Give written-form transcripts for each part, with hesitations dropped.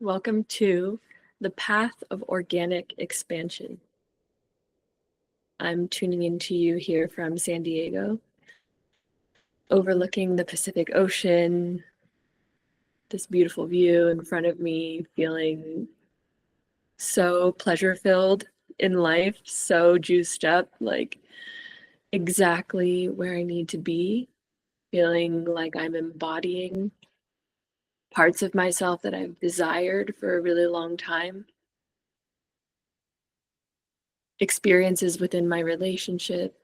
Welcome to the Path of Organic Expansion. I'm tuning into you here from San Diego, overlooking the Pacific Ocean, this beautiful view in front of me, feeling so pleasure-filled in life, so juiced up, like exactly where I need to be, feeling like I'm embodying parts of myself that I've desired for a really long time. Experiences within my relationship,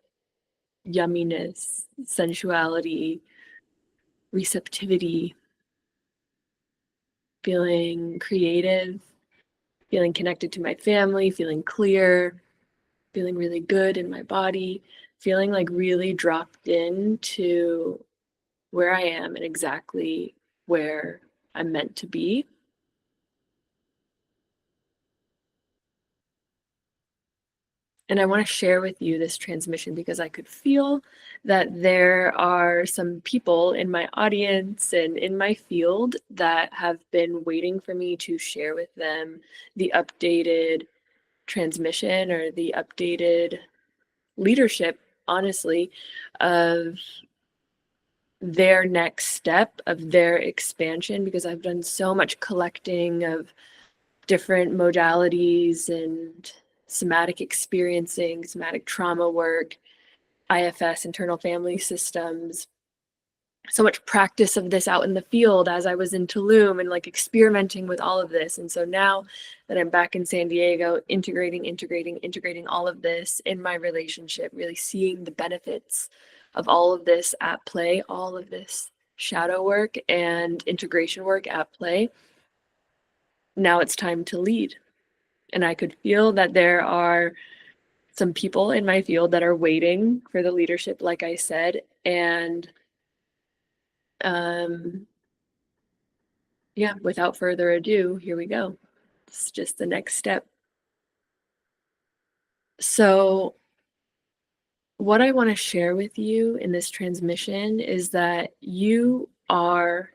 yumminess, sensuality, receptivity, feeling creative, feeling connected to my family, feeling clear, feeling really good in my body, feeling like really dropped into where I am and exactly where I'm meant to be. And I want to share with you this transmission because I could feel that there are some people in my audience and in my field that have been waiting for me to share with them the updated transmission or the updated leadership, honestly, of their next step, of their expansion, because I've done so much collecting of different modalities and somatic experiencing, somatic trauma work, IFS, internal family systems, so much practice of this out in the field as I was in Tulum and like experimenting with all of this. And so now that I'm back in San Diego, integrating all of this in my relationship, really seeing the benefits of all of this at play, all of this shadow work and integration work at play. Now it's time to lead. And I could feel that there are some people in my field that are waiting for the leadership, like I said. And um, yeah, without further ado, here we go. It's just the next step. So, what I want to share with you in this transmission is that you are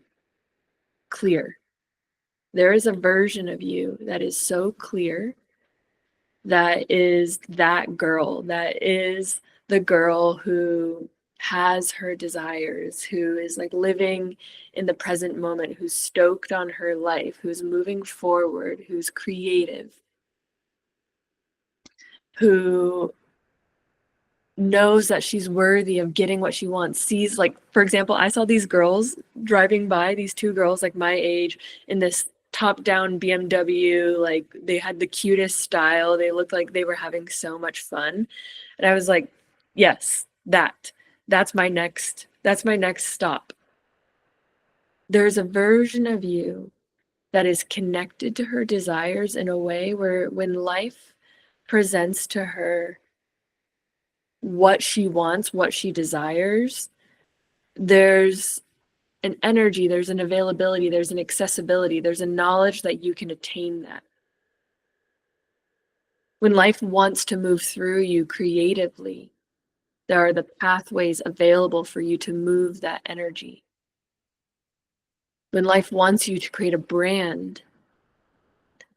clear. There is a version of you that is so clear, that is that girl, that is the girl who has her desires, who is like living in the present moment, who's stoked on her life, who's moving forward, who's creative, who knows that she's worthy of getting what she wants, sees, like, for example, I saw these girls driving by, these two girls like my age in this top down BMW, like they had the cutest style, they looked like they were having so much fun. And I was like, yes, that's my next stop. There's a version of you that is connected to her desires in a way where when life presents to her what she wants, what she desires, there's an energy, there's an availability, there's an accessibility, there's a knowledge that you can attain that. When life wants to move through you creatively, there are the pathways available for you to move that energy. When life wants you to create a brand,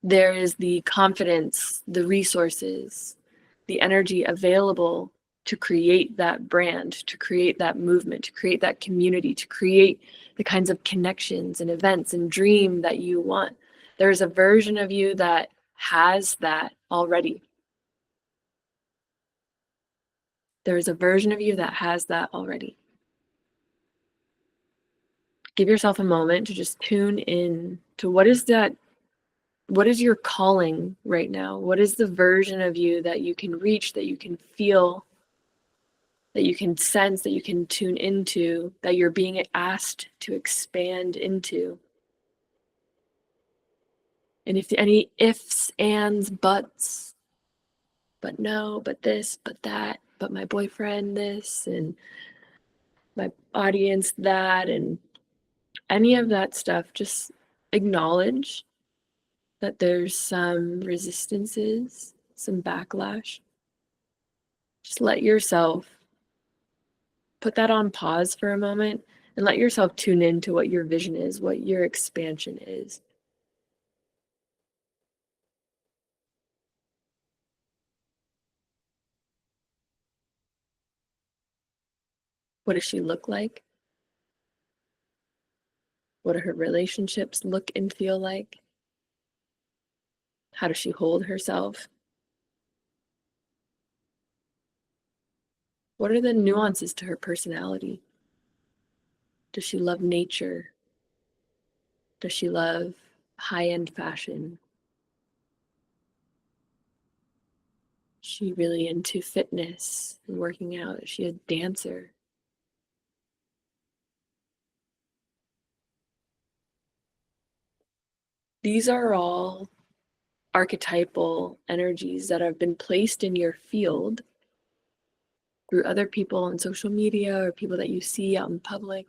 there is the confidence, the resources, the energy available to create that brand, to create that movement, to create that community, to create the kinds of connections and events and dream that you want. There's a version of you that has that already. There's a version of you that has that already. Give yourself a moment to just tune in to what is that. What is your calling right now? What is the version of you that you can reach, that you can feel, that you can sense, that you can tune into, that you're being asked to expand into? And if any ifs, ands, buts, but no, but this, but that, but my boyfriend this, and my audience that, and any of that stuff, just acknowledge that there's some resistances, some backlash. Just let yourself put that on pause for a moment and let yourself tune into what your vision is, what your expansion is. What does she look like? What do her relationships look and feel like? How does she hold herself? What are the nuances to her personality? Does she love nature? Does she love high-end fashion? Is she really into fitness and working out? Is she a dancer? These are all archetypal energies that have been placed in your field through other people on social media or people that you see out in public.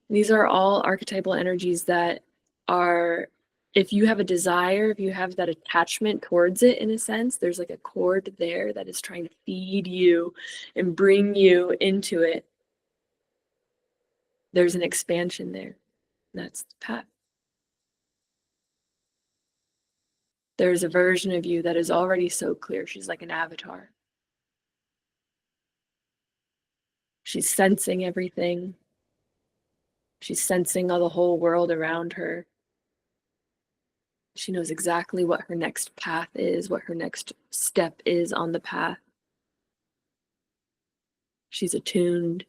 These are all archetypal energies that are, if you have a desire, if you have that attachment towards it in a sense, there's like a cord there that is trying to feed you and bring you into it. There's an expansion there. That's the path. There's a version of you that is already so clear. She's like an avatar. She's sensing everything. She's sensing all the whole world around her. She knows exactly what her next path is, what her next step is on the path. She's attuned.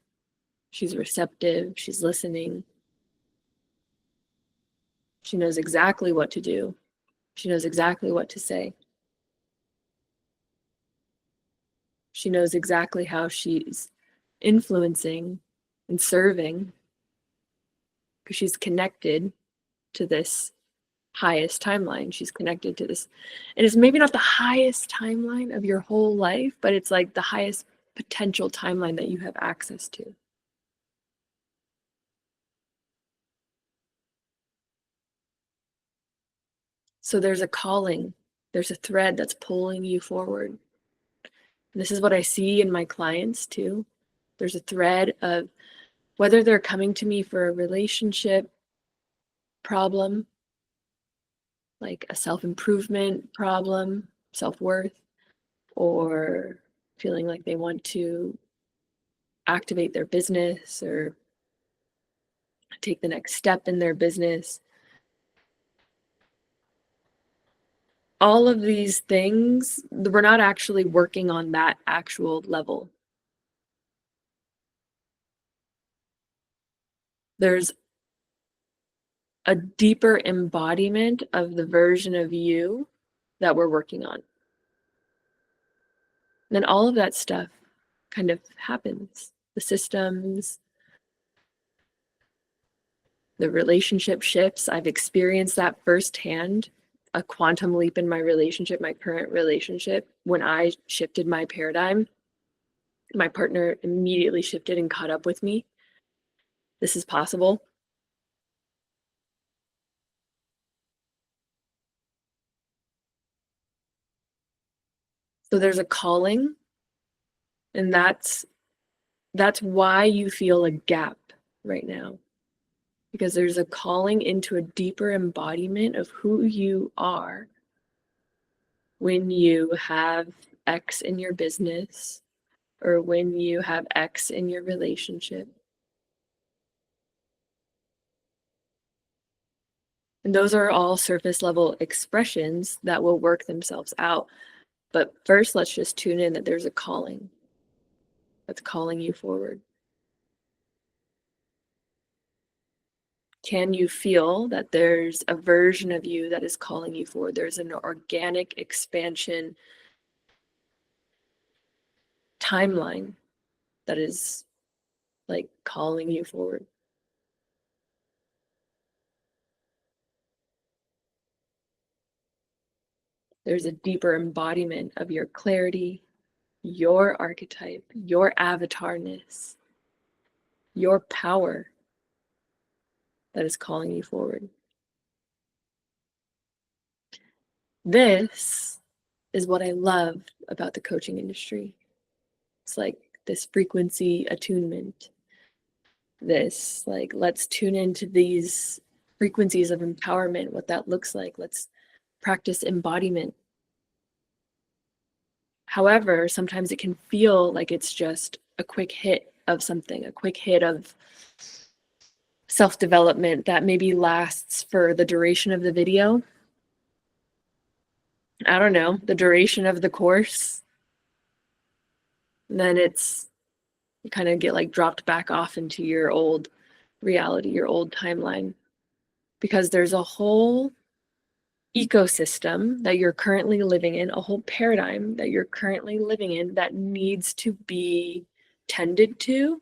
She's receptive. She's listening. She knows exactly what to do. She knows exactly what to say. She knows exactly how she's influencing and serving because she's connected to this highest timeline. She's connected to this. And it's maybe not the highest timeline of your whole life, but it's like the highest potential timeline that you have access to. So there's a calling, there's a thread that's pulling you forward. And this is what I see in my clients too. There's a thread of whether they're coming to me for a relationship problem, like a self-improvement problem, self-worth, or feeling like they want to activate their business or take the next step in their business. All of these things, we're not actually working on that actual level. There's a deeper embodiment of the version of you that we're working on. And then all of that stuff kind of happens. The systems, the relationship shifts. I've experienced that firsthand, a quantum leap in my relationship, my current relationship. When I shifted my paradigm, my partner immediately shifted and caught up with me. This is possible. So there's a calling, and that's why you feel a gap right now. Because there's a calling into a deeper embodiment of who you are when you have X in your business or when you have X in your relationship. And those are all surface level expressions that will work themselves out. But first, let's just tune in that there's a calling that's calling you forward. Can you feel that there's a version of you that is calling you forward? There's an organic expansion timeline that is like calling you forward. There's a deeper embodiment of your clarity, your archetype, your avatarness, your power that is calling you forward. This is what I love about the coaching industry. It's like this frequency attunement, this like, let's tune into these frequencies of empowerment, what that looks like. Let's practice embodiment. However, sometimes it can feel like it's just a quick hit of something, a quick hit of self-development that maybe lasts for the duration of the video. I don't know, the duration of the course. And then you kind of get like dropped back off into your old reality, your old timeline, because there's a whole ecosystem that you're currently living in, a whole paradigm that you're currently living in that needs to be tended to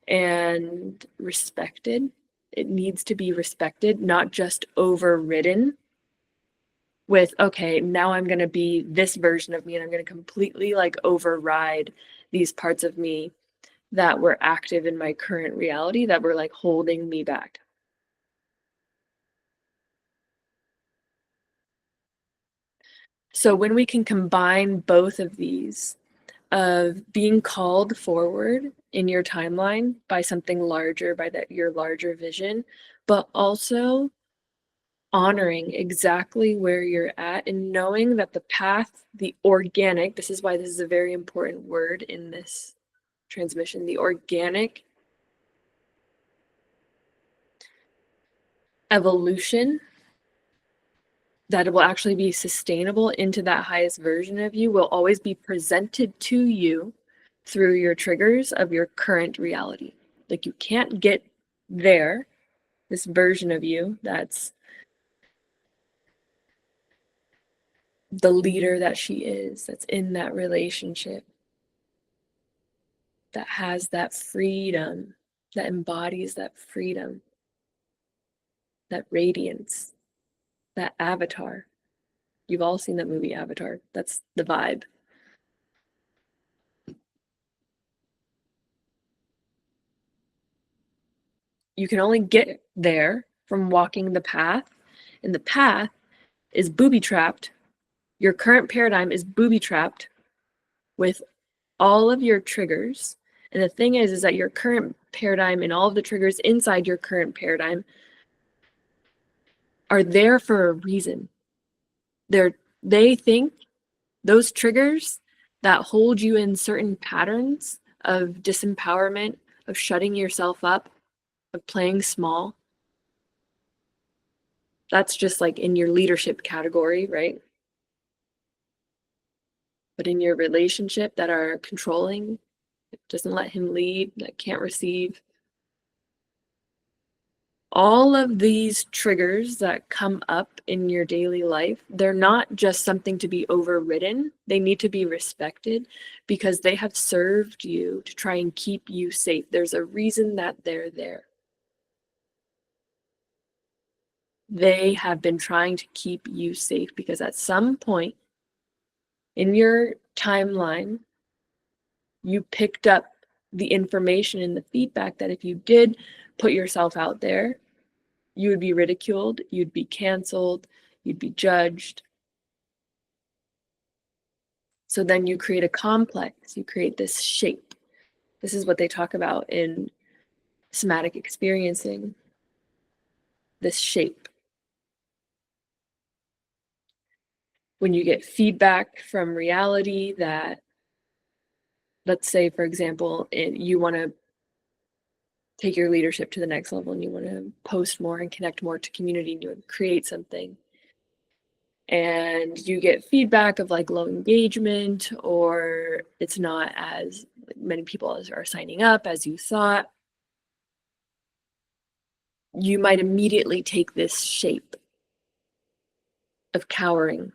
and respected. It needs to be respected, not just overridden with, okay, now I'm going to be this version of me and I'm going to completely like override these parts of me that were active in my current reality that were like holding me back. So when we can combine both of these, of being called forward in your timeline by something larger, by your larger vision, but also honoring exactly where you're at and knowing that the path, the organic, this is why this is a very important word in this transmission, the organic evolution that will actually be sustainable into that highest version of you will always be presented to you through your triggers of your current reality. Like you can't get there, this version of you that's the leader that she is, that's in that relationship, that has that freedom, that embodies that freedom, that radiance, that avatar. You've all seen that movie Avatar. That's the vibe. You can only get there from walking the path, and the path is booby trapped. Your current paradigm is booby trapped with all of your triggers. And the thing is that your current paradigm and all of the triggers inside your current paradigm are there for a reason. They think those triggers that hold you in certain patterns of disempowerment, of shutting yourself up, of playing small, that's just like in your leadership category, right? But in your relationship that are controlling, doesn't let him lead, that can't receive, all of these triggers that come up in your daily life, they're not just something to be overridden. They need to be respected because they have served you to try and keep you safe. There's a reason that they're there. They have been trying to keep you safe because at some point in your timeline, you picked up the information and the feedback that if you did put yourself out there, you would be ridiculed, you'd be canceled, you'd be judged. So then you create a complex, you create this shape. This is what they talk about in somatic experiencing, this shape. When you get feedback from reality that, let's say, for example, you want to take your leadership to the next level and you want to post more and connect more to community and you want to create something, and you get feedback of like low engagement or it's not as many people as are signing up as you thought, you might immediately take this shape of cowering,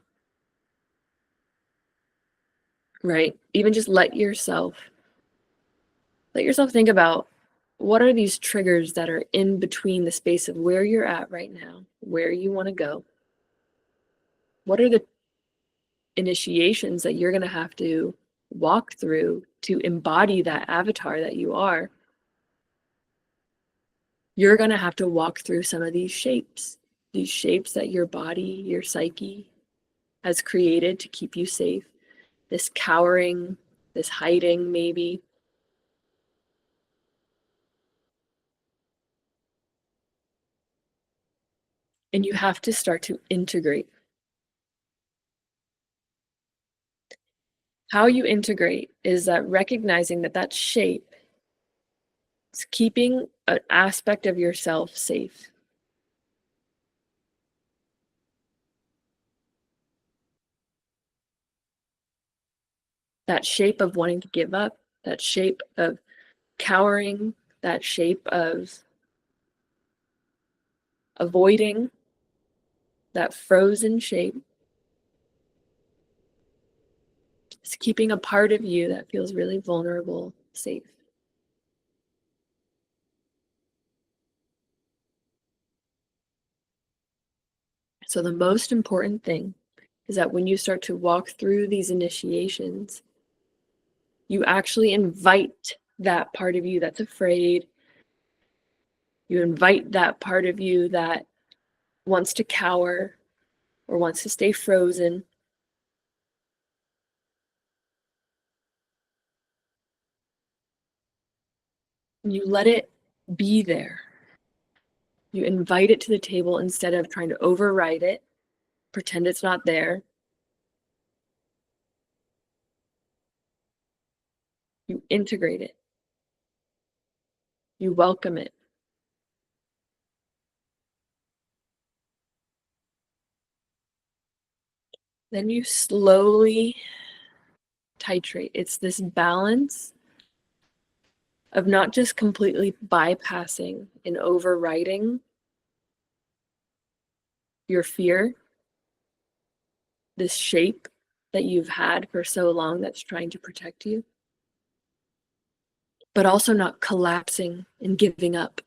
right? Even just let yourself think about, what are these triggers that are in between the space of where you're at right now, where you want to go? What are the initiations that you're going to have to walk through to embody that avatar that you are? You're going to have to walk through some of these shapes that your body, your psyche has created to keep you safe. This cowering, this hiding, maybe. And you have to start to integrate. How you integrate is that recognizing that that shape It's keeping an aspect of yourself safe. That shape of wanting to give up, that shape of cowering, that shape of avoiding, that frozen shape. It's keeping a part of you that feels really vulnerable safe. So, the most important thing is that when you start to walk through these initiations, you actually invite that part of you that's afraid. You invite that part of you that wants to cower or wants to stay frozen. You let it be there. You invite it to the table instead of trying to override it, pretend it's not there. You integrate it. You welcome it. Then you slowly titrate. It's this balance of not just completely bypassing and overriding your fear, this shape that you've had for so long that's trying to protect you, but also not collapsing and giving up.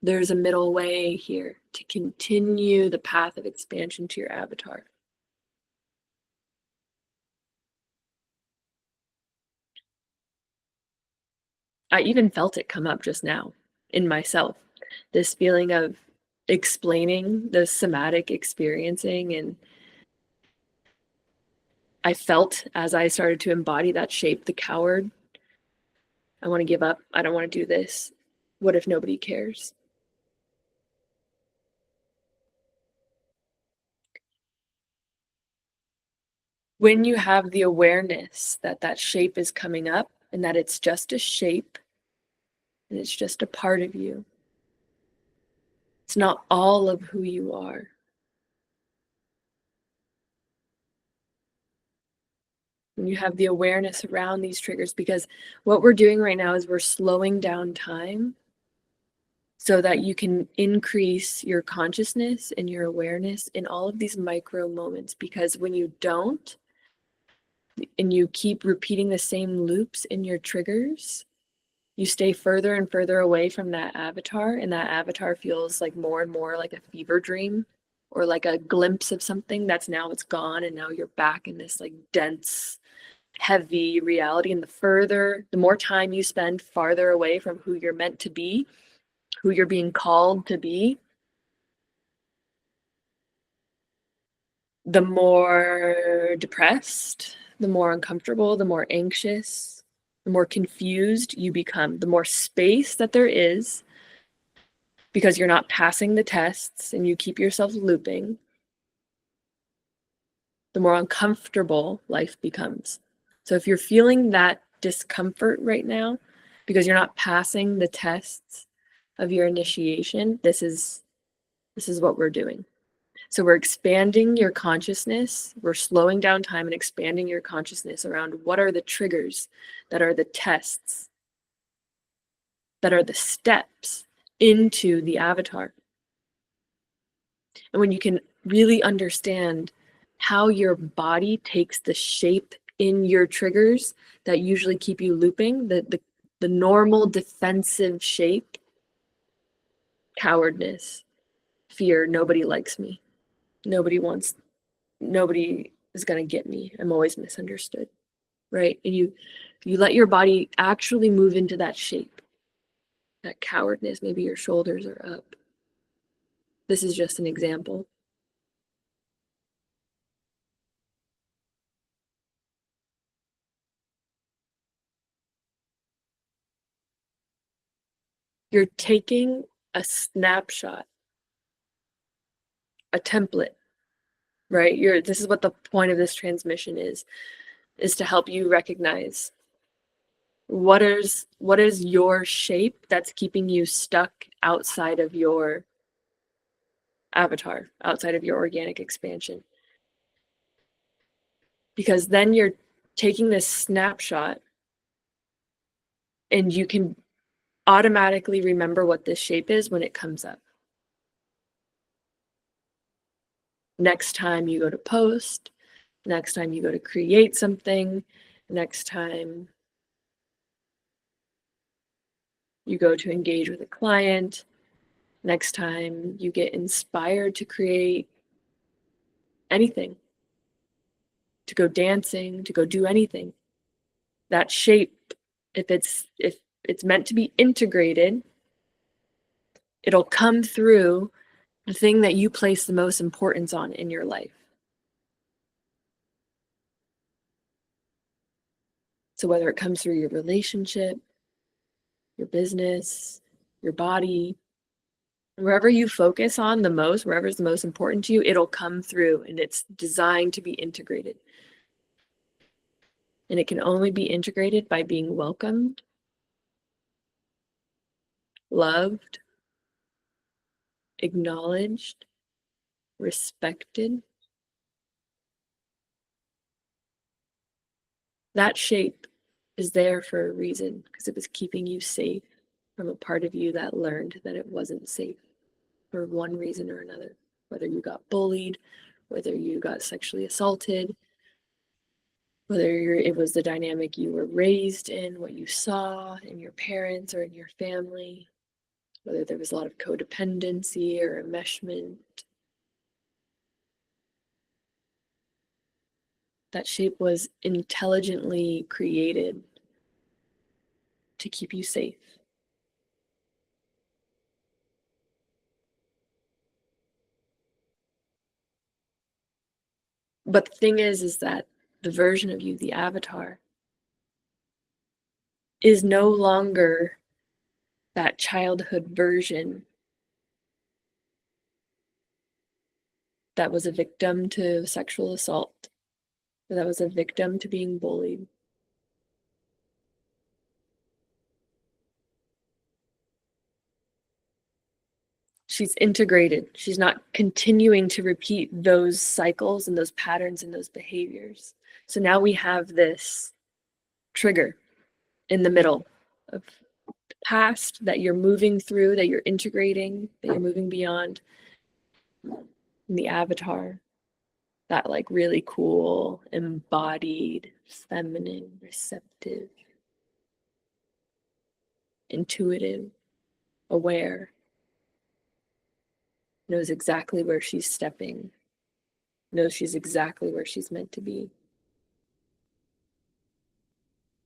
There's a middle way here to continue the path of expansion to your avatar. I even felt it come up just now in myself. This feeling of explaining the somatic experiencing. And I felt as I started to embody that shape, the coward. I want to give up. I don't want to do this. What if nobody cares? When you have the awareness that that shape is coming up and that it's just a shape and it's just a part of you, it's not all of who you are. When you have the awareness around these triggers, because what we're doing right now is we're slowing down time so that you can increase your consciousness and your awareness in all of these micro moments. Because when you don't, and you keep repeating the same loops in your triggers, you stay further and further away from that avatar, and that avatar feels like more and more like a fever dream or like a glimpse of something that's now it's gone, and now you're back in this like dense, heavy reality. And the more time you spend farther away from who you're meant to be, who you're being called to be, the more depressed, the more uncomfortable, the more anxious, the more confused you become, the more space that there is because you're not passing the tests and you keep yourself looping, the more uncomfortable life becomes. So if you're feeling that discomfort right now because you're not passing the tests of your initiation, this is what we're doing. So we're expanding your consciousness. We're slowing down time and expanding your consciousness around what are the triggers that are the tests, that are the steps into the avatar. And when you can really understand how your body takes the shape in your triggers that usually keep you looping, the normal defensive shape, cowardness, fear, nobody likes me, nobody is going to get me, I'm always misunderstood, right? And you let your body actually move into that shape, that cowardness, maybe your shoulders are up. This is just an example. You're taking a snapshot, a template, right? This is what the point of this transmission is to help you recognize What is your shape that's keeping you stuck outside of your avatar, outside of your organic expansion? Because then you're taking this snapshot and you can automatically remember what this shape is when it comes up. Next time you go to post, next time you go to create something, next time you go to engage with a client, next time you get inspired to create anything, to go dancing, to go do anything. That shape, if it's meant to be integrated, it'll come through the thing that you place the most importance on in your life. So whether it comes through your relationship, your business, your body, wherever you focus on the most, wherever's the most important to you, it'll come through, and it's designed to be integrated. And it can only be integrated by being welcomed, loved, acknowledged, respected. That shape is there for a reason, because it was keeping you safe from a part of you that learned that it wasn't safe for one reason or another. Whether you got bullied, whether you got sexually assaulted, whether it was the dynamic you were raised in, what you saw in your parents or in your family, whether there was a lot of codependency or enmeshment. That shape was intelligently created to keep you safe. But the thing is that the version of you, the avatar, is no longer that childhood version that was a victim to sexual assault, that was a victim to being bullied. She's integrated. She's not continuing to repeat those cycles and those patterns and those behaviors. So now we have this trigger in the middle of the past that you're moving through, that you're integrating, that you're moving beyond. The avatar, that like really cool, embodied, feminine, receptive, intuitive, aware, knows exactly where she's stepping, knows she's exactly where she's meant to be.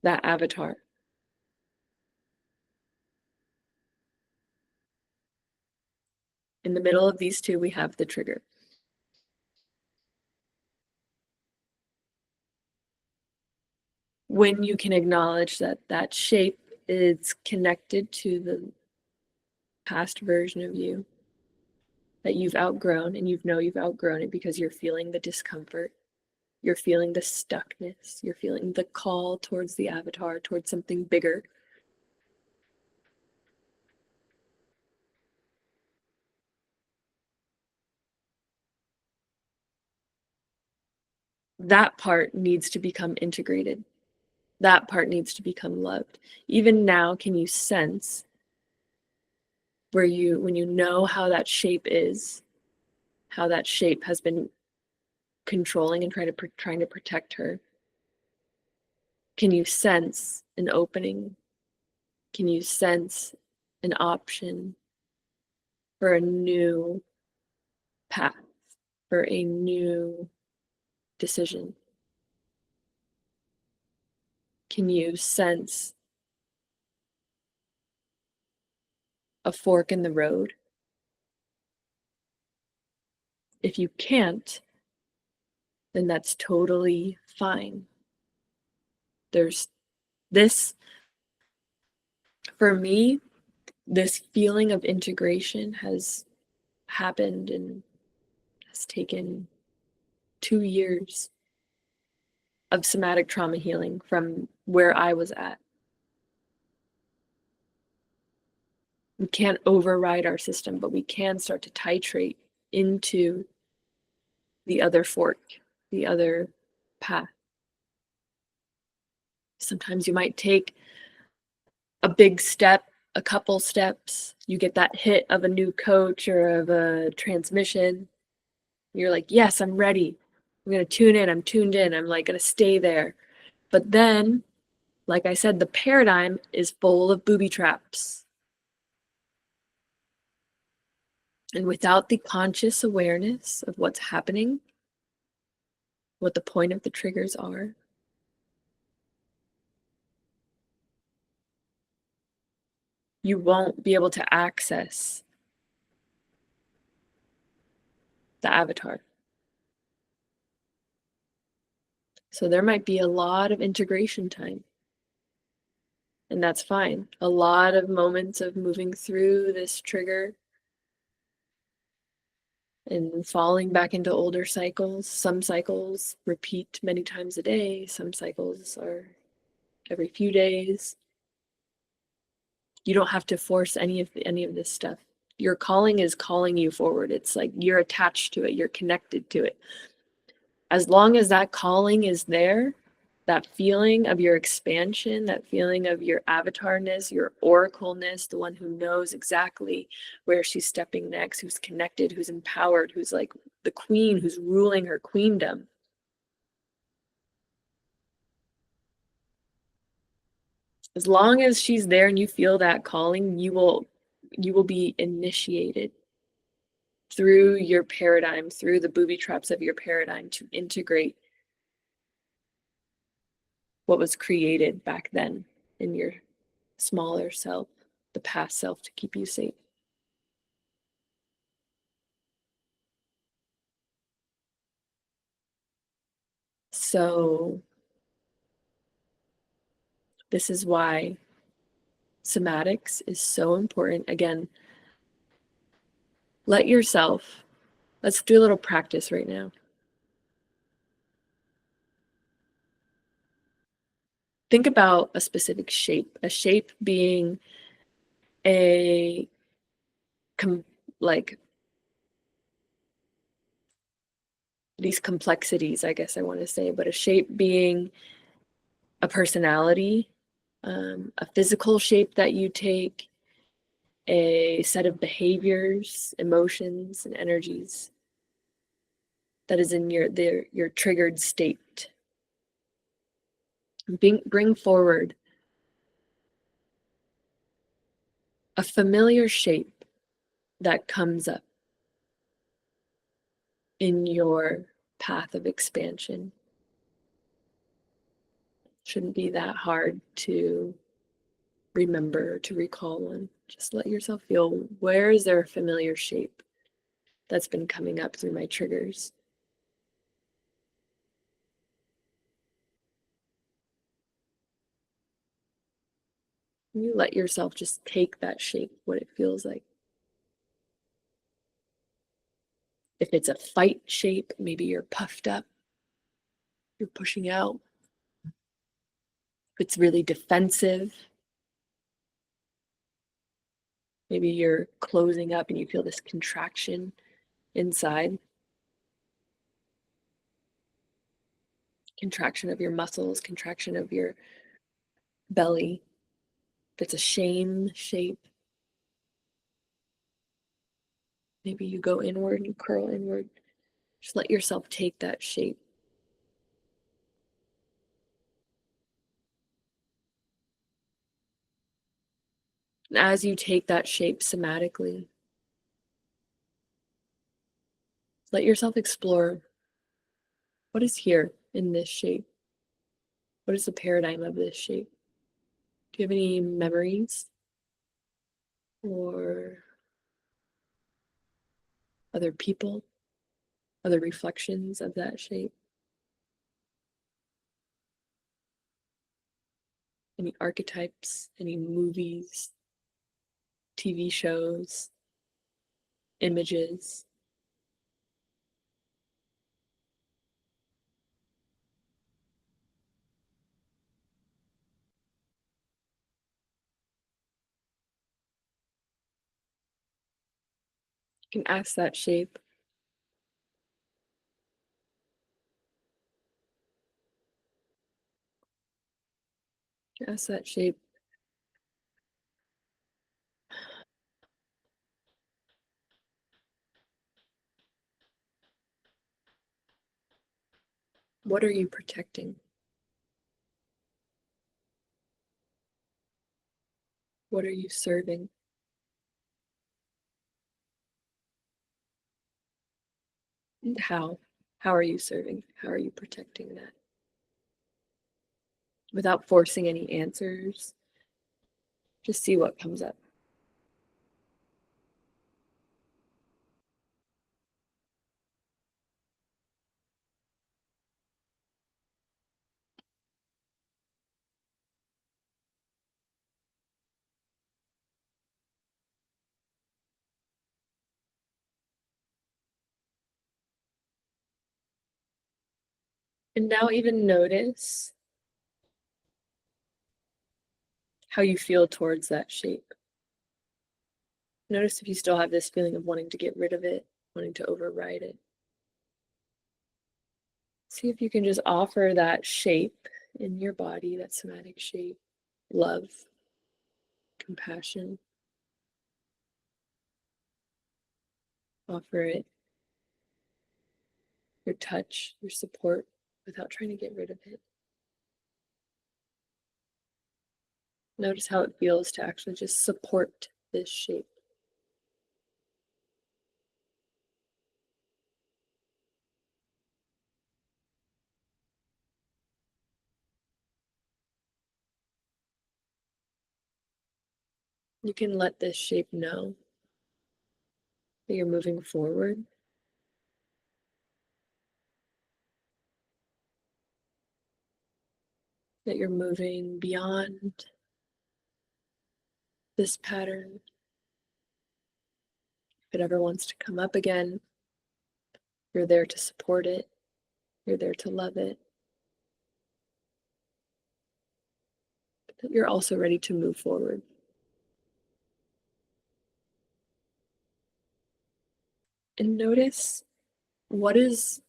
That avatar. In the middle of these two, we have the trigger. When you can acknowledge that that shape is connected to the past version of you that you've outgrown, and you know you've outgrown it because you're feeling the discomfort, you're feeling the stuckness, you're feeling the call towards the avatar, towards something bigger. That part needs to become integrated. That part needs to become loved. Even now, can you sense where when you know how that shape is, how that shape has been controlling and trying to protect her? Can you sense an opening? Can you sense an option for a new path, for a new decision? Can you sense a fork in the road? If you can't, then that's totally fine. There's this, for me, this feeling of integration has happened and has taken 2 years of somatic trauma healing from where I was at. We can't override our system, but we can start to titrate into the other fork, the other path. Sometimes you might take a big step, a couple steps, you get that hit of a new coach or of a transmission. You're like, yes, I'm ready. I'm going to tune in. I'm tuned in. I'm like going to stay there. But then, like I said, the paradigm is full of booby traps. And without the conscious awareness of what's happening, what the point of the triggers are, you won't be able to access the avatar. So there might be a lot of integration time. And that's fine. A lot of moments of moving through this trigger and falling back into older cycles. Some cycles repeat many times a day. Some cycles are every few days. You don't have to force any of this stuff. Your calling is calling you forward. It's like you're attached to it. You're connected to it. As long as that calling is there, that feeling of your expansion, that feeling of your avatarness, your oracleness, the one who knows exactly where she's stepping next, who's connected, who's empowered, who's like the queen, who's ruling her queendom. As long as she's there and you feel that calling, you will be initiated through your paradigm, through the booby traps of your paradigm to integrate what was created back then in your smaller self, the past self, to keep you safe. So this is why somatics is so important. Again, let's do a little practice right now. Think about a specific shape, a shape being like these complexities, I guess I want to say, but a shape being a personality, a physical shape that you take, a set of behaviors, emotions, and energies that is in your triggered state. Bring forward a familiar shape that comes up in your path of expansion. Shouldn't be that hard to remember, to recall one. Just let yourself feel, where is there a familiar shape that's been coming up through my triggers? You let yourself just take that shape, what it feels like. If it's a fight shape, maybe you're puffed up, you're pushing out. If it's really defensive, maybe you're closing up and you feel this contraction inside. Contraction of your muscles, contraction of your belly. If it's a shame shape, maybe you go inward and curl inward. Just let yourself take that shape. And as you take that shape somatically, let yourself explore, what is here in this shape? What is the paradigm of this shape? Do you have any memories or other people, other reflections of that shape? Any archetypes, any movies, TV shows, images? You can ask that shape. Ask that shape. What are you protecting? What are you serving? And how? How are you serving? How are you protecting that? Without forcing any answers, just see what comes up. And now even notice how you feel towards that shape. Notice if you still have this feeling of wanting to get rid of it, wanting to override it. See if you can just offer that shape in your body, that somatic shape, love, compassion. Offer it your touch, your support, without trying to get rid of it. Notice how it feels to actually just support this shape. You can let this shape know that you're moving forward, that you're moving beyond this pattern. If it ever wants to come up again, you're there to support it, you're there to love it. But you're also ready to move forward. And notice, what is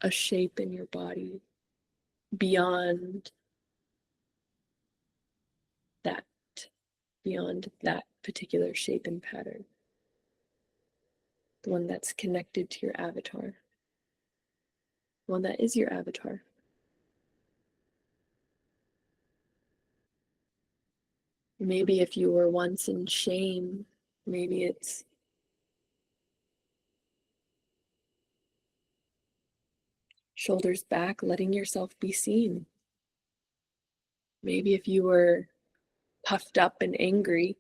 a shape in your body beyond that, beyond that particular shape and pattern? The one that's connected to your avatar, the one that is your avatar. Maybe if you were once in shame, maybe it's shoulders back, letting yourself be seen. Maybe if you were puffed up and angry,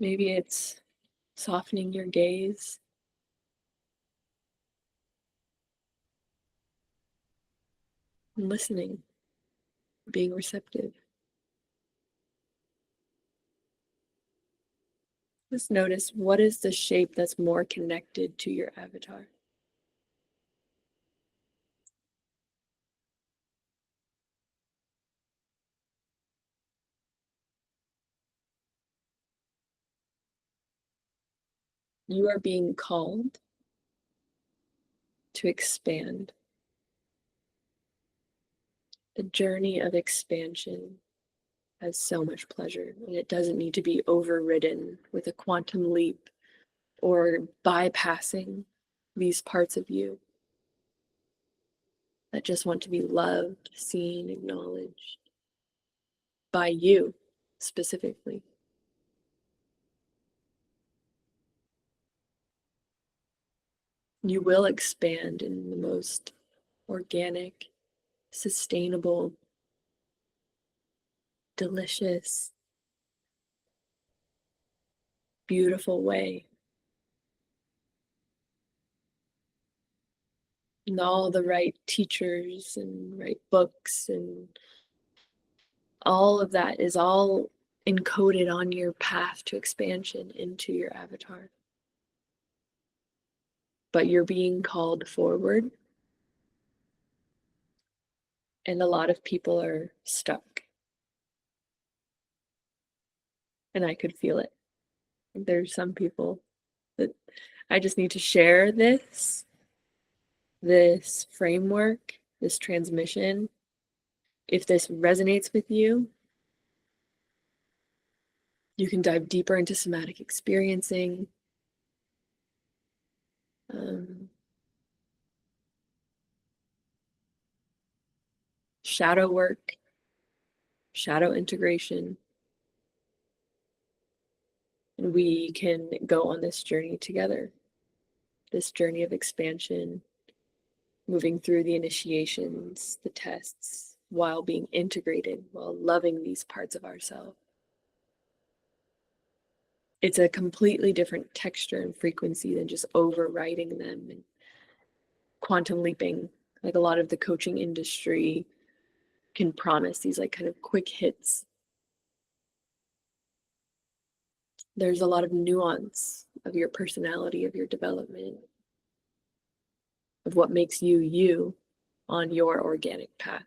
maybe it's softening your gaze and listening, being receptive. Just notice, what is the shape that's more connected to your avatar? You are being called to expand. The journey of expansion has so much pleasure, and it doesn't need to be overridden with a quantum leap or bypassing these parts of you that just want to be loved, seen, acknowledged by you specifically. You will expand in the most organic, sustainable, delicious, beautiful way. And all the right teachers and right books and all of that is all encoded on your path to expansion into your avatar. But you're being called forward, and a lot of people are stuck. and I could feel it. There's some people that I just need to share this framework, this transmission. If this resonates with you, you can dive deeper into somatic experiencing. Shadow work, shadow integration. And we can go on this journey together, this journey of expansion, moving through the initiations, the tests, while being integrated, while loving these parts of ourselves. It's a completely different texture and frequency than just overriding them and quantum leaping. Like a lot of the coaching industry can promise these like kind of quick hits. There's a lot of nuance of your personality, of your development, of what makes you you on your organic path.